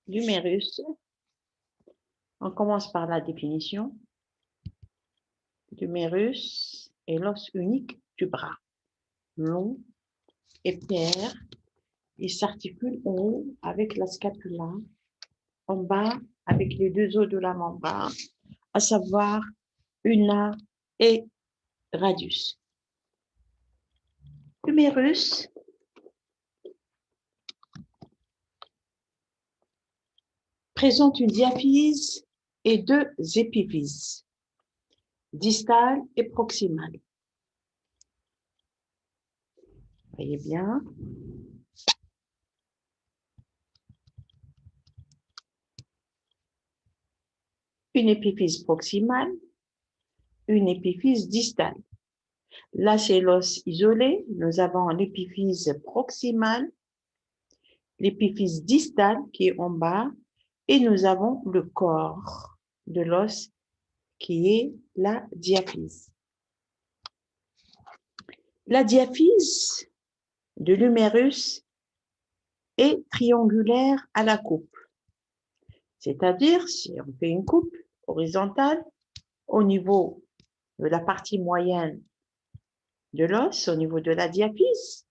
L'humérus, on commence par la définition. L'humérus est l'os unique du bras, long et pair. Il s'articule en haut avec la scapula, en bas avec les deux os de la membrane, à savoir ulna et radius. L'humérus présente une diaphyse et deux épiphyses, distale et proximale. Voyez bien. Une épiphyse proximale, une épiphyse distale. Là, c'est l'os isolé. Nous avons l'épiphyse proximale, l'épiphyse distale qui est en bas, et nous avons le corps de l'os qui est la diaphyse. La diaphyse de l'humérus est triangulaire à la coupe. C'est-à-dire, si on fait une coupe horizontale au niveau de la partie moyenne de l'os, au niveau de la diaphyse,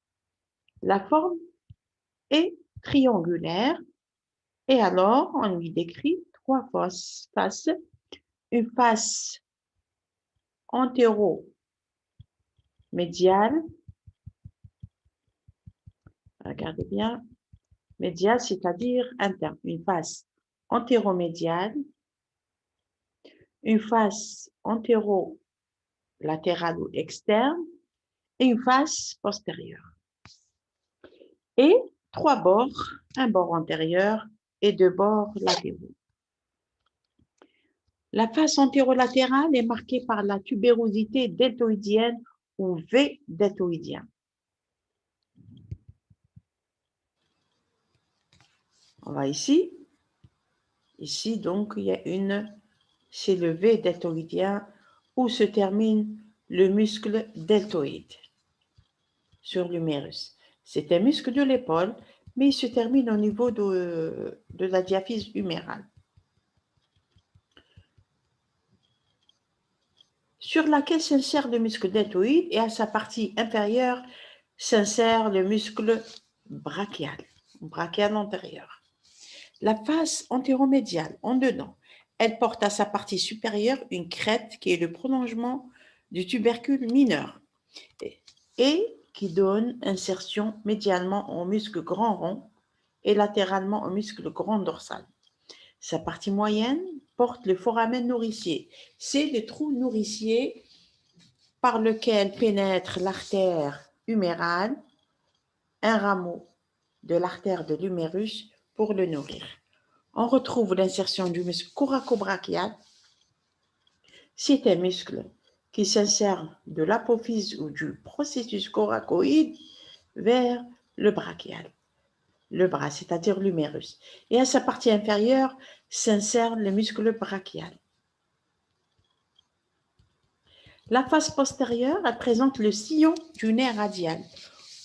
la forme est triangulaire et alors on lui décrit trois faces. Une face antéro-médiale, regardez bien, médiale c'est-à-dire interne, une face antéromédiale, une face antéro-latérale ou externe et une face postérieure. Et trois bords, un bord antérieur et deux bords latéraux. La face antérolatérale est marquée par la tubérosité deltoïdienne ou V deltoïdien. On va ici. Ici, donc, il y a c'est le V deltoïdien où se termine le muscle deltoïde sur l'humérus. C'est un muscle de l'épaule, mais il se termine au niveau de la diaphyse humérale. Sur laquelle s'insère le muscle deltoïde et à sa partie inférieure s'insère le muscle brachial antérieur. La face antéromédiale, en dedans, elle porte à sa partie supérieure une crête qui est le prolongement du tubercule mineur et qui donne insertion médialement au muscle grand rond et latéralement au muscle grand dorsal. Sa partie moyenne porte le foramen nourricier. C'est le trou nourricier par lequel pénètre l'artère humérale, un rameau de l'artère de l'humérus pour le nourrir. On retrouve l'insertion du muscle coracobrachial. C'est un muscle qui s'insère de l'apophyse ou du processus coracoïde vers le brachial, le bras, c'est-à-dire l'humérus. Et à sa partie inférieure s'insère le muscle brachial. La face postérieure, elle présente le sillon du nerf radial,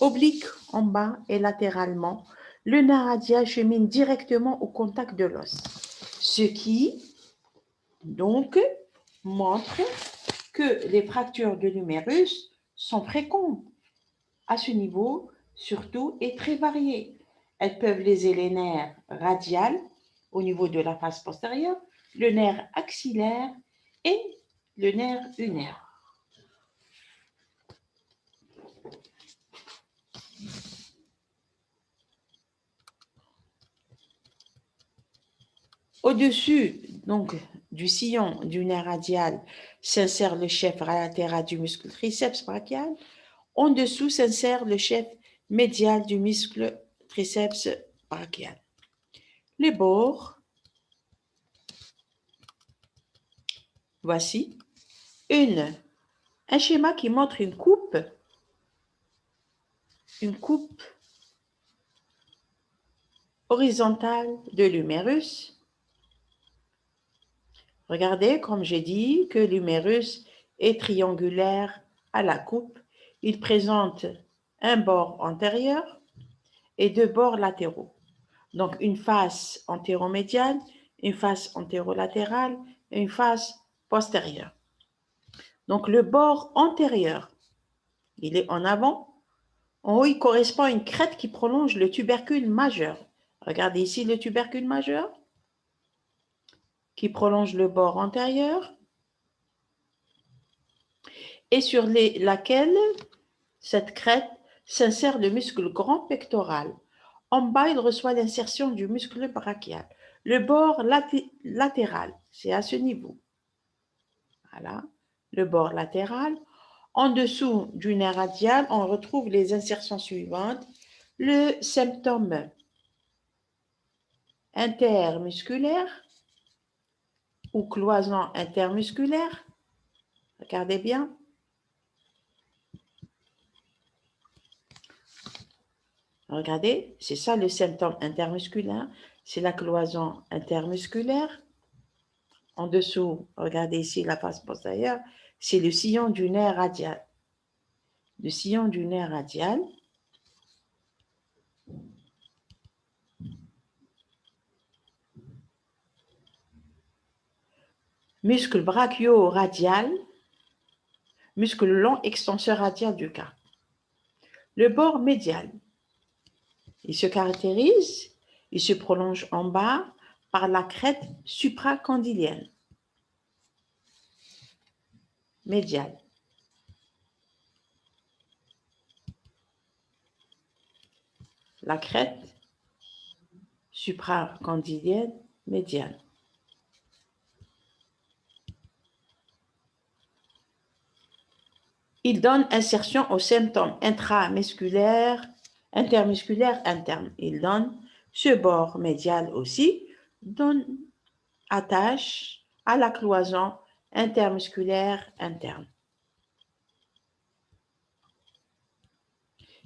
oblique en bas et latéralement. Le nerf radial chemine directement au contact de l'os, ce qui, donc, montre que les fractures de l'humérus sont fréquentes à ce niveau, surtout, et très variées. Elles peuvent léser les nerfs radiales au niveau de la face postérieure, le nerf axillaire et le nerf unaire. Au-dessus donc du sillon du nerf radial s'insère le chef latéral du muscle triceps brachial. En dessous s'insère le chef médial du muscle triceps brachial. Les bords, voici un schéma qui montre une coupe horizontale de l'humérus. Regardez, comme j'ai dit, que l'humérus est triangulaire à la coupe. Il présente un bord antérieur et deux bords latéraux. Donc, une face antéromédiane, une face antérolatérale et une face postérieure. Donc, le bord antérieur, il est en avant. En haut, il correspond à une crête qui prolonge le tubercule majeur. Regardez ici le tubercule majeur qui prolonge le bord antérieur et sur laquelle cette crête s'insère le muscle grand pectoral. En bas, il reçoit l'insertion du muscle brachial. Le bord latéral, c'est à ce niveau. Voilà, le bord latéral. En dessous du nerf radial, on retrouve les insertions suivantes. Le septum intermusculaire ou cloison intermusculaire. Regardez bien. Regardez, c'est ça le septum intermusculaire. C'est la cloison intermusculaire. En dessous, regardez ici la face postérieure, c'est le sillon du nerf radial. Le sillon du nerf radial. Muscle brachio-radial, muscle long extenseur radial du carpe. Le bord médial, il se caractérise, il se prolonge en bas par la crête supracondylienne. Médial. La crête supracondylienne médiane. Il donne insertion au symptôme intermusculaire interne. Il donne ce bord médial aussi, donne attache à la cloison intermusculaire interne.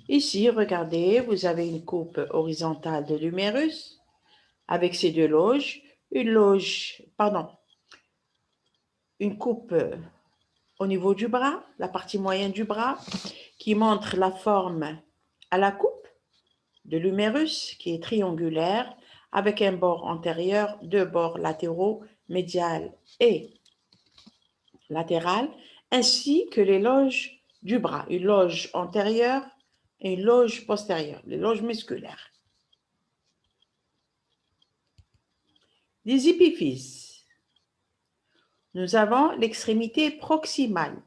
Ici, regardez, vous avez une coupe horizontale de l'humérus avec ses deux loges, une coupe au niveau du bras, la partie moyenne du bras, qui montre la forme à la coupe de l'humérus, qui est triangulaire, avec un bord antérieur, deux bords latéraux, médial et latéral, ainsi que les loges du bras, une loge antérieure et une loge postérieure, les loges musculaires. Les épiphyses. Nous avons l'extrémité proximale.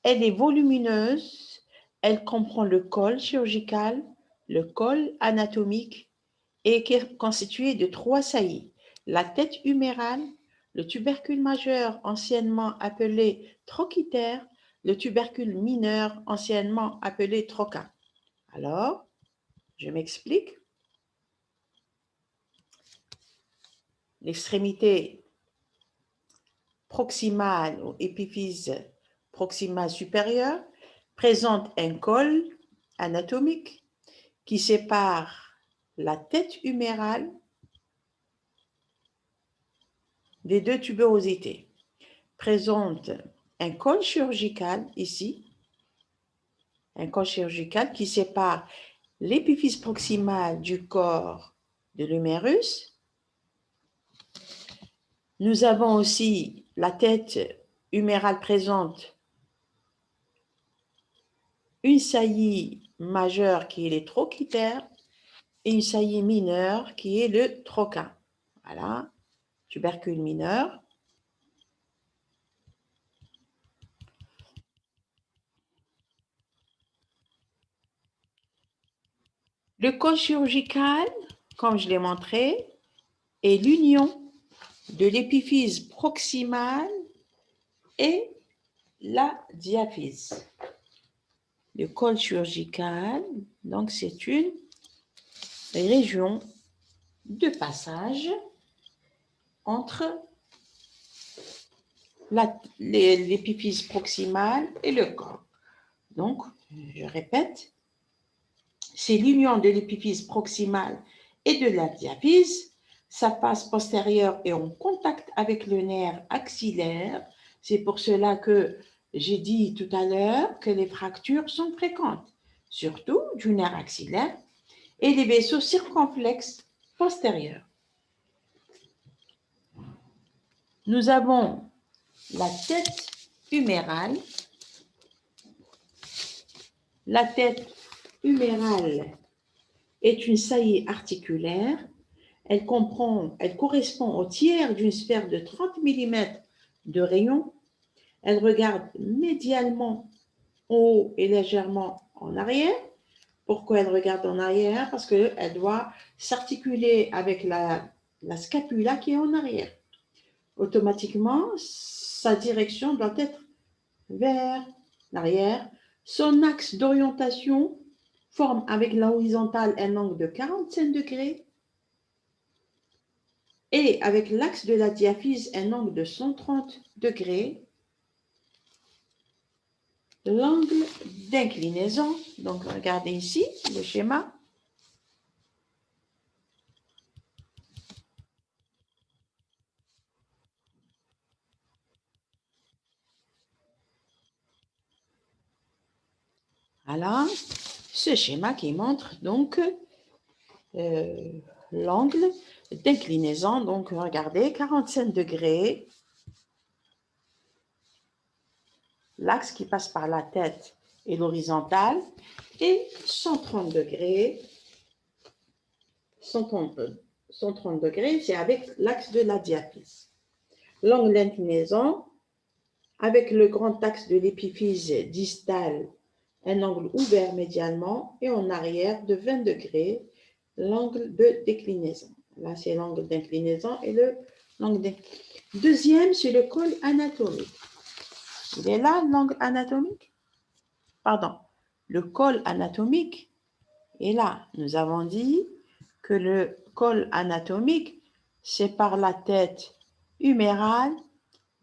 Elle est volumineuse, elle comprend le col chirurgical, le col anatomique et qui est constitué de 3 saillies. La tête humérale, le tubercule majeur anciennement appelé trochiter, le tubercule mineur anciennement appelé troca. Alors, je m'explique. L'extrémité proximale ou épiphyse proximale supérieure présente un col anatomique qui sépare la tête humérale des deux tubérosités. Présente un col chirurgical ici, un col chirurgical qui sépare l'épiphyse proximale du corps de l'humérus. Nous avons aussi la tête humérale présente une saillie majeure qui est le trochiter et une saillie mineure qui est le troca. Voilà, tubercule mineur. Le col chirurgical, comme je l'ai montré, est l'union de l'épiphyse proximale et la diaphyse. Le col chirurgical, donc c'est une région de passage entre l'épiphyse proximale et le corps. Donc, je répète, c'est l'union de l'épiphyse proximale et de la diaphyse. Sa face postérieure est en contact avec le nerf axillaire. C'est pour cela que j'ai dit tout à l'heure que les fractures sont fréquentes, surtout du nerf axillaire, et les vaisseaux circonflexes postérieure. Nous avons la tête humérale. La tête humérale est une saillie articulaire. Elle correspond au tiers d'une sphère de 30 mm de rayon. Elle regarde médialement en haut et légèrement en arrière. Pourquoi elle regarde en arrière? Parce qu'elle doit s'articuler avec la scapula qui est en arrière. Automatiquement, sa direction doit être vers l'arrière. Son axe d'orientation forme avec la horizontale un angle de 45 degrés et avec l'axe de la diaphyse un angle de 130 degrés. L'angle d'inclinaison, donc regardez ici le schéma. Voilà, ce schéma qui montre donc l'angle d'inclinaison. Donc regardez, 45 degrés, l'axe qui passe par la tête et l'horizontale, et 130 degrés. 130 degrés, c'est avec l'axe de la diaphyse. L'angle d'inclinaison, avec le grand axe de l'épiphyse distale, un angle ouvert médialement et en arrière de 20 degrés, l'angle de déclinaison. Là, c'est l'angle d'inclinaison et l'angle d'inclinaison. Deuxième, c'est le col anatomique. Il est là, l'angle anatomique? Pardon, le col anatomique est là. Nous avons dit que le col anatomique sépare la tête humérale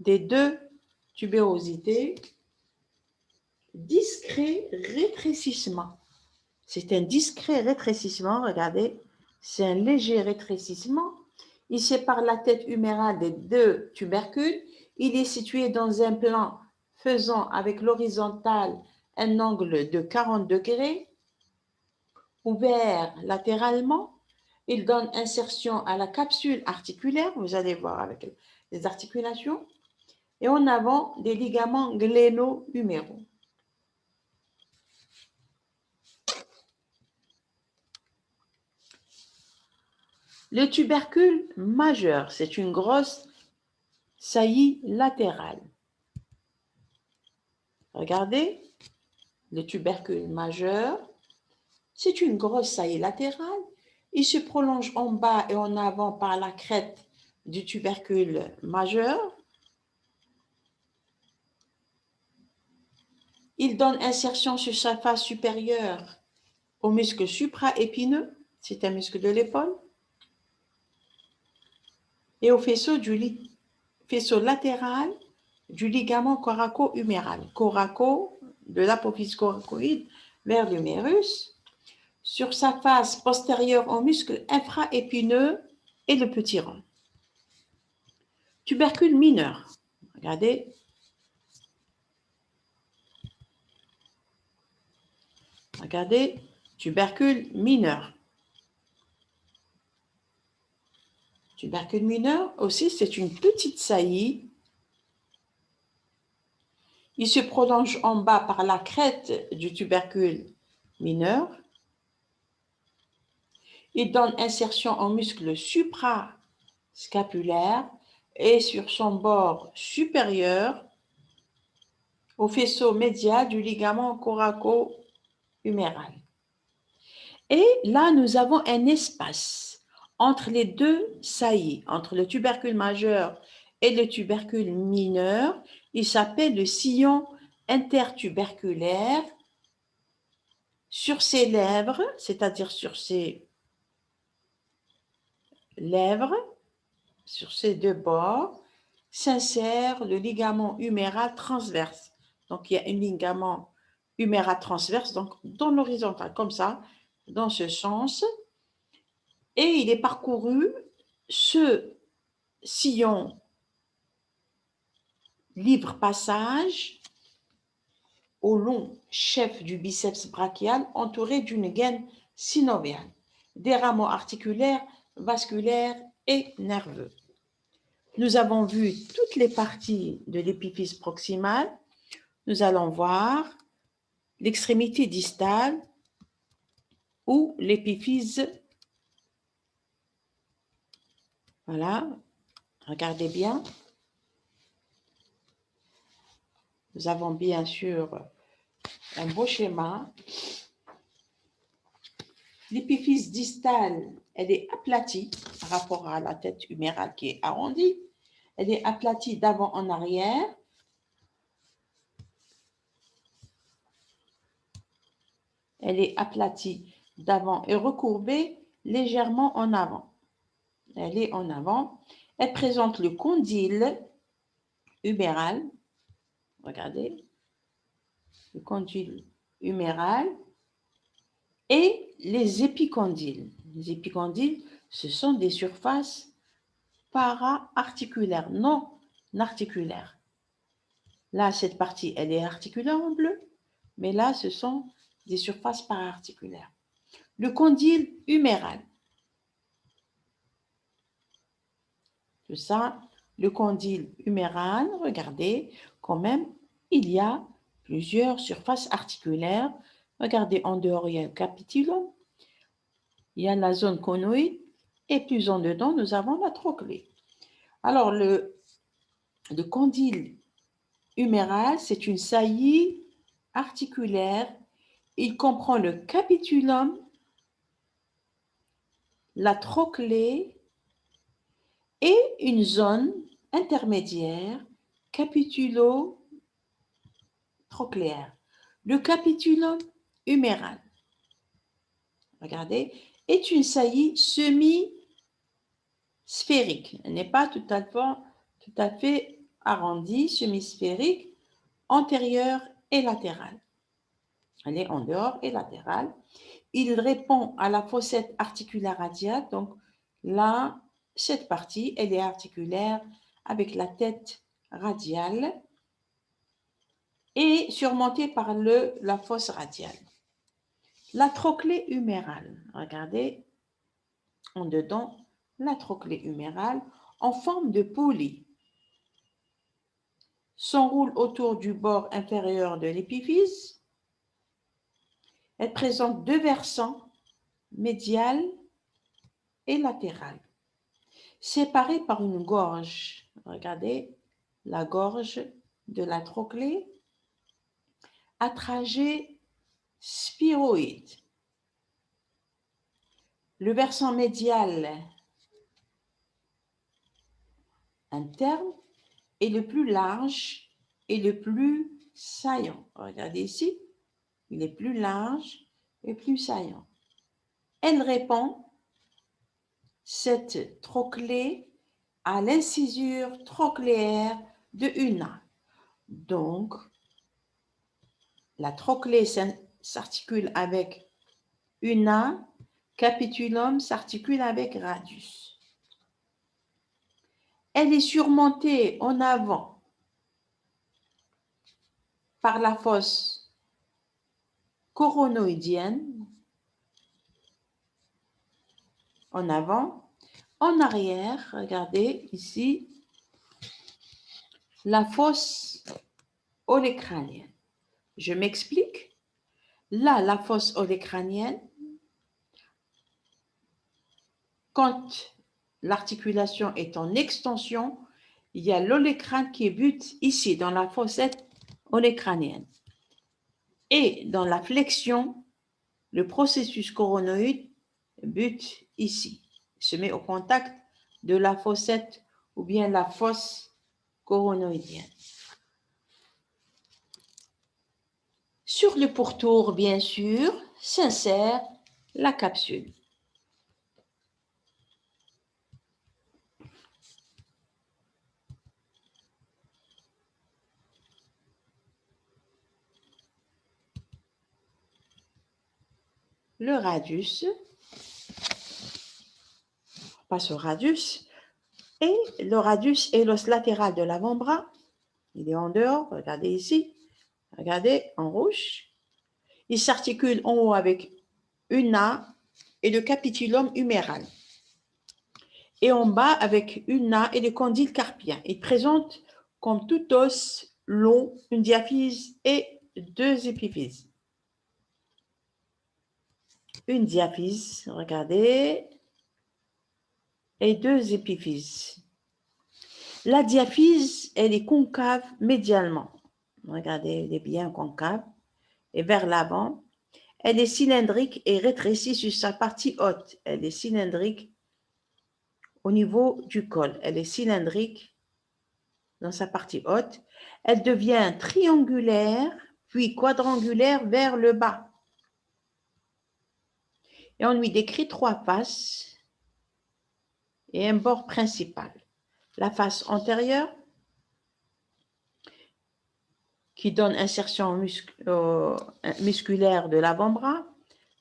des deux tubérosités. Discret rétrécissement. C'est un discret rétrécissement, regardez, c'est un léger rétrécissement. Il sépare la tête humérale des deux tubercules. Il est situé dans un plan faisant avec l'horizontale un angle de 40 degrés, ouvert latéralement. Il donne insertion à la capsule articulaire, vous allez voir avec les articulations, et en avant des ligaments gléno-huméraux. Le tubercule majeur, c'est une grosse saillie latérale. Regardez, le tubercule majeur, c'est une grosse saillie latérale. Il se prolonge en bas et en avant par la crête du tubercule majeur. Il donne insertion sur sa face supérieure au muscle supraépineux, c'est un muscle de l'épaule, et au faisceau latéral du ligament coraco-huméral. Coraco, de l'apophyse coracoïde vers l'humérus, sur sa face postérieure au muscle infraépineux et le petit rond. Tubercule mineur. Regardez. Regardez, tubercule mineur. Tubercule mineur aussi, c'est une petite saillie. Il se prolonge en bas par la crête du tubercule mineur. Il donne insertion en muscle suprascapulaire et sur son bord supérieur au faisceau médial du ligament coraco-huméral. Et là, nous avons un espace entre les deux saillies, entre le tubercule majeur et le tubercule mineur. Il s'appelle le sillon intertuberculaire. Sur ses lèvres, c'est-à-dire sur ses lèvres, sur ces deux bords, s'insère le ligament huméral transverse. Donc, il y a un ligament huméral transverse, donc dans l'horizontale, comme ça, dans ce sens. Et il est parcouru, ce sillon libre passage au long chef du biceps brachial entouré d'une gaine synoviale. Des rameaux articulaires vasculaire et nerveux. Nous avons vu toutes les parties de l'épiphyse proximale. Nous allons voir l'extrémité distale ou l'épiphyse. Voilà, regardez bien. Nous avons bien sûr un beau schéma. L'épiphyse distale, elle est aplatie par rapport à la tête humérale qui est arrondie. Elle est aplatie d'avant en arrière. Elle est aplatie d'avant et recourbée légèrement en avant. Elle est en avant. Elle présente le condyle huméral. Regardez. Le condyle huméral et les épicondyles. Les épicondyles, ce sont des surfaces para-articulaires, non articulaires. Là, cette partie, elle est articulaire en bleu, mais là, ce sont des surfaces para-articulaires. Le condyle huméral. Tout ça, le condyle huméral, regardez, quand même, il y a plusieurs surfaces articulaires. Regardez, en dehors, il y a le capitulum, il y a la zone conoïde, et plus en dedans, nous avons la trochlée. Alors, le condyle huméral, c'est une saillie articulaire. Il comprend le capitulum, la trochlée et une zone intermédiaire capitulo-trochléaire. Le capitulum huméral, regardez, est une saillie semi-sphérique. Elle n'est pas tout à fait arrondie, semi-sphérique, antérieure et latérale. Elle est en dehors et latérale. Il répond à la fossette articulaire radiale. Donc là, cette partie, elle est articulaire avec la tête radiale et surmontée par la fosse radiale. La trochlée humérale, regardez, en dedans, la trochlée humérale en forme de poulie s'enroule autour du bord inférieur de l'épiphyse. Elle présente deux versants, médial et latéral, séparés par une gorge. Regardez la gorge de la trochlée à trajet spiroïde. Le versant médial interne est le plus large et le plus saillant. Regardez ici, il est plus large et plus saillant. Elle répond, cette trochlée, à l'incisure trochléaire de Una. Donc, la trochlée s'articule avec Una, capitulum s'articule avec radius. Elle est surmontée en avant par la fosse coronoïdienne, en avant, en arrière, regardez ici, la fosse olecrânienne. Je m'explique. Là, la fosse olecrânienne, quand l'articulation est en extension, il y a l'olecrâne qui bute ici, dans la fossette olecrânienne. Et dans la flexion, le processus coronoïde bute ici, se met au contact de la fossette ou bien la fosse coronoïdienne. Sur le pourtour, bien sûr, s'insère la capsule. Le radius, on passe au radius, et le radius est l'os latéral de l'avant-bras. Il est en dehors, regardez ici, regardez en rouge. Il s'articule en haut avec Una et le capitulum huméral. et en bas avec ulna et les condyles carpiens. Il présente comme tout os long une diaphyse et deux épiphyses. Une diaphyse, regardez, et deux épiphyses. La diaphyse, elle est concave médialement. Regardez, elle est bien concave et vers l'avant. Elle est cylindrique et rétrécie sur sa partie haute. Elle est cylindrique au niveau du col. Elle est cylindrique dans sa partie haute. Elle devient triangulaire, puis quadrangulaire vers le bas. Et on lui décrit trois faces et un bord principal. La face antérieure, qui donne insertion musculaire de l'avant-bras.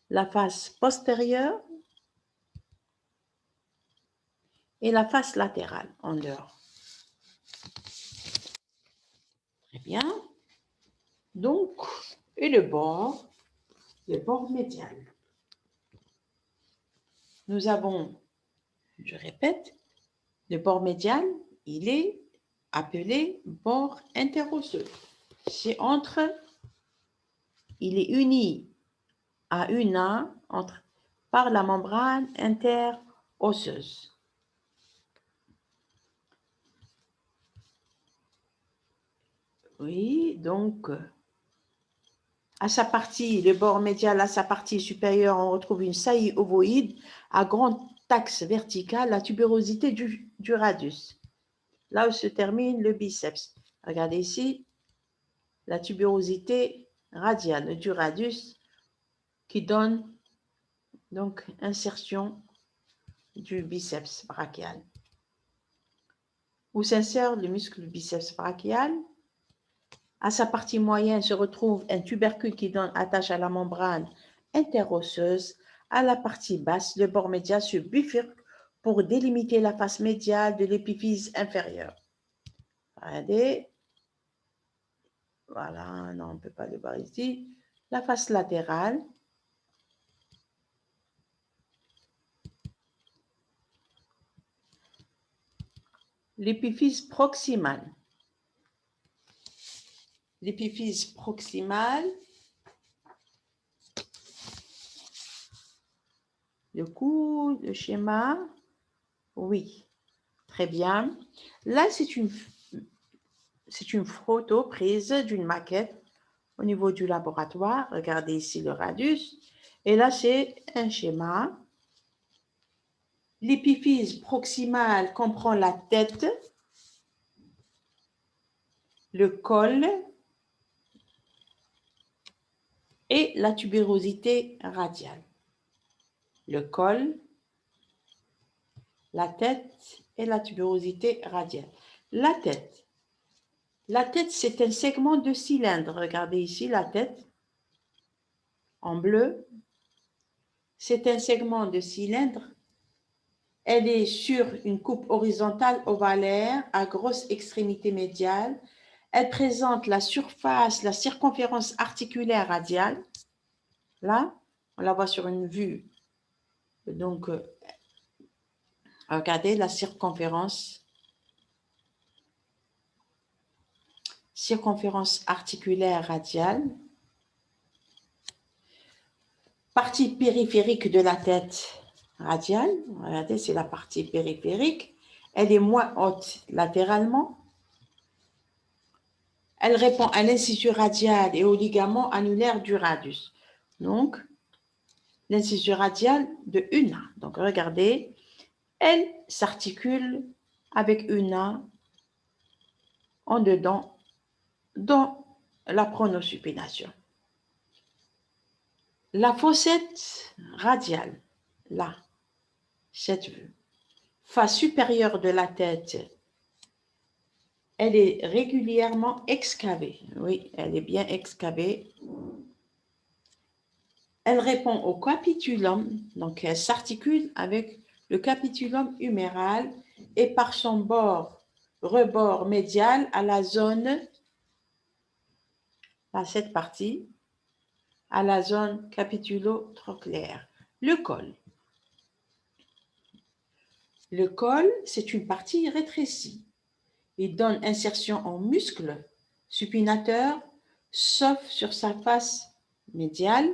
La face postérieure et la face latérale en dehors. Très bien. Donc, et le bord médial. Nous avons, je répète, le bord médial, il est appelé bord interosseux. C'est il est uni à una par la membrane interosseuse. Oui, donc, à sa partie, le bord médial, à sa partie supérieure, on retrouve une saillie ovoïde à grand axe vertical, la tubérosité du radius. Là où se termine le biceps. Regardez ici, la tubérosité radiale du radius qui donne donc insertion du biceps brachial. Où s'insère le muscle du biceps brachial. À sa partie moyenne se retrouve un tubercule qui donne attache à la membrane interosseuse. À la partie basse, le bord médial se bifurque pour délimiter la face médiale de l'épiphyse inférieure. Regardez. Voilà, non, on ne peut pas le voir ici. La face latérale. L'épiphyse proximale. L'épiphyse proximale. Le coup, le schéma. Oui, très bien. Là, c'est une photo prise d'une maquette au niveau du laboratoire. Regardez ici le radius. Et là, c'est un schéma. L'épiphyse proximale comprend la tête, le col et la tubérosité radiale. Le col, la tête et la tubérosité radiale. La tête, c'est un segment de cylindre. Regardez ici la tête en bleu. C'est un segment de cylindre. Elle est sur une coupe horizontale ovalaire à grosse extrémité médiale. Elle présente la surface, la circonférence articulaire radiale. Là, on la voit sur une vue. Donc, regardez la circonférence articulaire radiale. Partie périphérique de la tête radiale. Regardez, c'est la partie périphérique. Elle est moins haute latéralement. Elle répond à l'incisure radiale et au ligament annulaire du radius. Donc, l'incisure radiale de una. Donc, regardez, elle s'articule avec una en dedans dans la pronosupination. La fossette radiale, là, cette vue, face supérieure de la tête, elle est régulièrement excavée. Oui, elle est bien excavée. Elle répond au capitulum, donc elle s'articule avec le capitulum huméral et par son rebord médial à la zone, à cette partie, à la zone capitulo-trochléaire. Le col. Le col, c'est une partie rétrécie. Il donne insertion en muscle supinateur, sauf sur sa face médiale.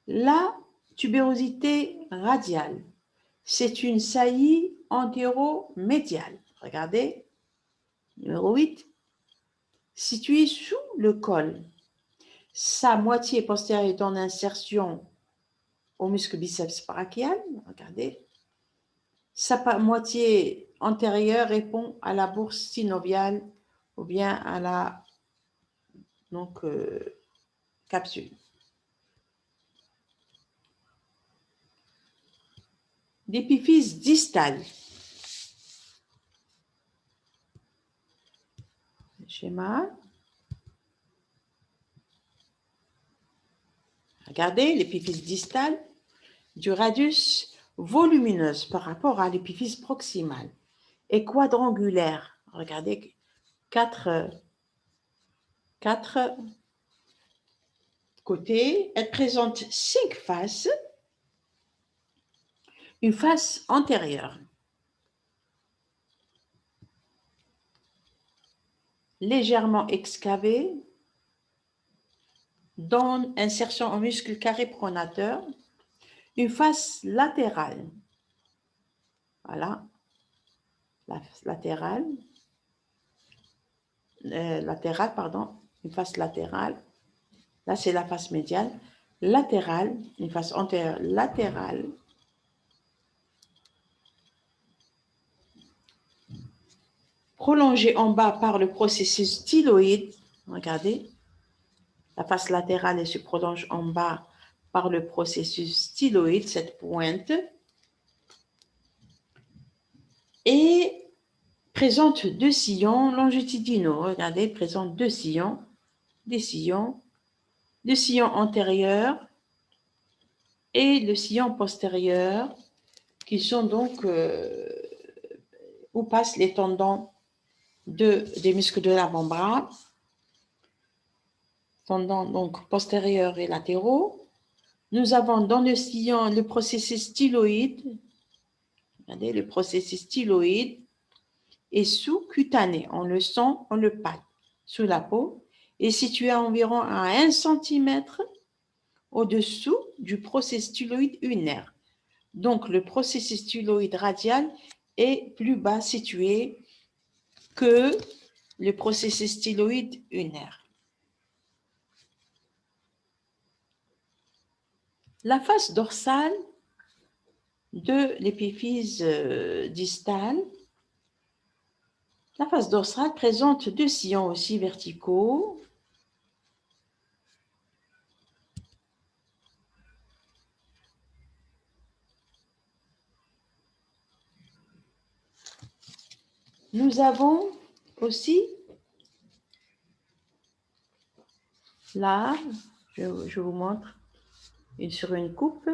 La tubérosité radiale, c'est une saillie antéromédiale. Regardez, numéro 8, située sous le col. Sa moitié postérieure est en insertion au muscle biceps brachial. Regardez. Sa moitié antérieure répond à la bourse synoviale ou bien à la capsule. L'épiphyse distale. Schéma. Regardez l'épiphyse distale du radius volumineuse par rapport à l'épiphyse proximale et quadrangulaire. Regardez, quatre côtés. Elle présente 5 faces. Une face antérieure, légèrement excavée, donne insertion au muscle carré pronateur. Une face latérale, voilà, la latérale, une face latérale. Là, c'est la face médiale. Latérale, une face antérieure latérale. Prolongée en bas par le processus styloïde. Regardez, la face latérale elle se prolonge en bas par le processus styloïde, cette pointe. Et présente 2 sillons longitudinaux. Regardez, présente 2 sillons, des sillons antérieurs et le sillon postérieur qui sont donc où passent les tendons des muscles de l'avant-bras, tendons donc postérieurs et latéraux. Nous avons dans le sillon le processus styloïde. Regardez, le processus styloïde est sous-cutané. On le sent, on le palpe sous la peau et situé à environ à 1 cm au-dessous du processus styloïde ulnaire. Donc, le processus styloïde radial est plus bas situé que le processus styloïde ulnaire. La face dorsale de l'épiphyse distale, la face dorsale présente 2 sillons aussi verticaux. Nous avons aussi, là, je vous montre sur une coupe.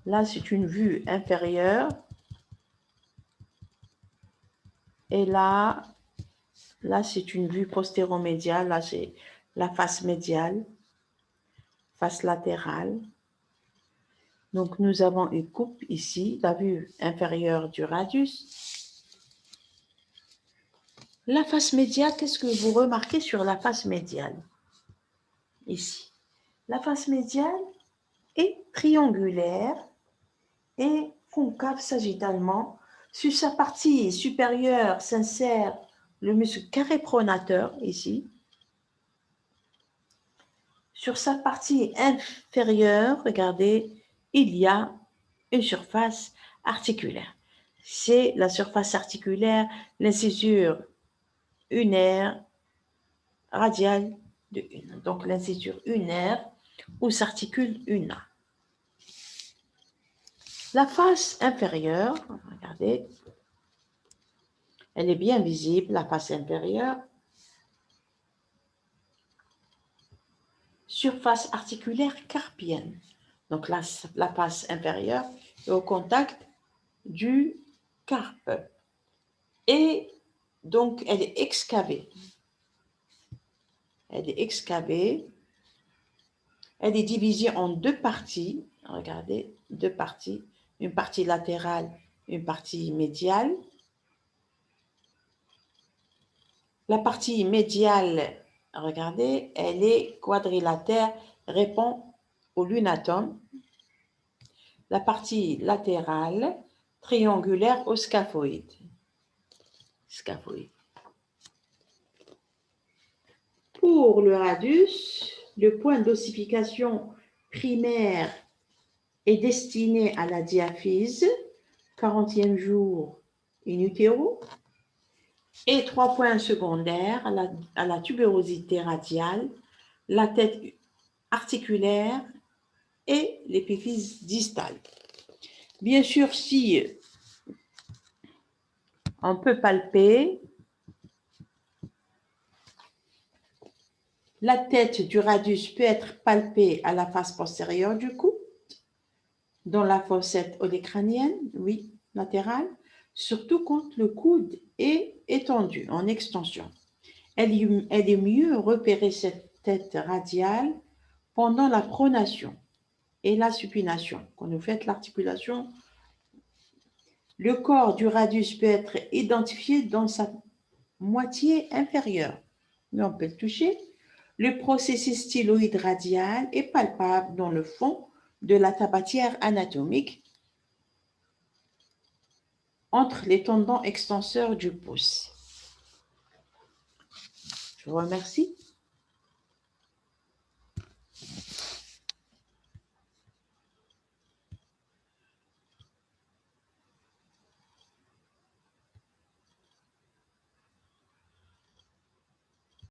Là, c'est une vue inférieure. Et là c'est une vue postéromédiale. Là, c'est la face médiale, face latérale. Donc, nous avons une coupe ici, la vue inférieure du radius. La face médiale, qu'est-ce que vous remarquez sur la face médiale? Ici. La face médiale est triangulaire et concave sagittalement. Sur sa partie supérieure s'insère le muscle carré pronateur, ici. Sur sa partie inférieure, regardez, il y a une surface articulaire. C'est la surface articulaire, l'incisure unaire radiale de une. Donc, l'incisure unaire où s'articule una. La face inférieure, regardez, elle est bien visible, la face inférieure. Surface articulaire carpienne. Donc, la face inférieure est au contact du carpe. Et donc, elle est excavée. Elle est divisée en 2 parties. Regardez, deux parties, une partie latérale, une partie médiale. La partie médiale, regardez, elle est quadrilatère, répond au lunatome. La partie latérale, triangulaire au scaphoïde. Pour le radius, le point d'ossification primaire est destiné à la diaphyse, 40e jour in utero, et 3 points secondaires à la tubérosité radiale, la tête articulaire et l'épiphyse distale. Bien sûr, si on peut palper la tête du radius peut être palpée à la face postérieure du cou, dans la fossette olecrânienne, oui, latérale, surtout quand le coude est étendu, en extension. Elle est mieux repérer cette tête radiale pendant la pronation et la supination. Quand vous faites l'articulation, le corps du radius peut être identifié dans sa moitié inférieure, mais on peut le toucher. Le processus styloïde radial est palpable dans le fond de la tabatière anatomique entre les tendons extenseurs du pouce. Je vous remercie.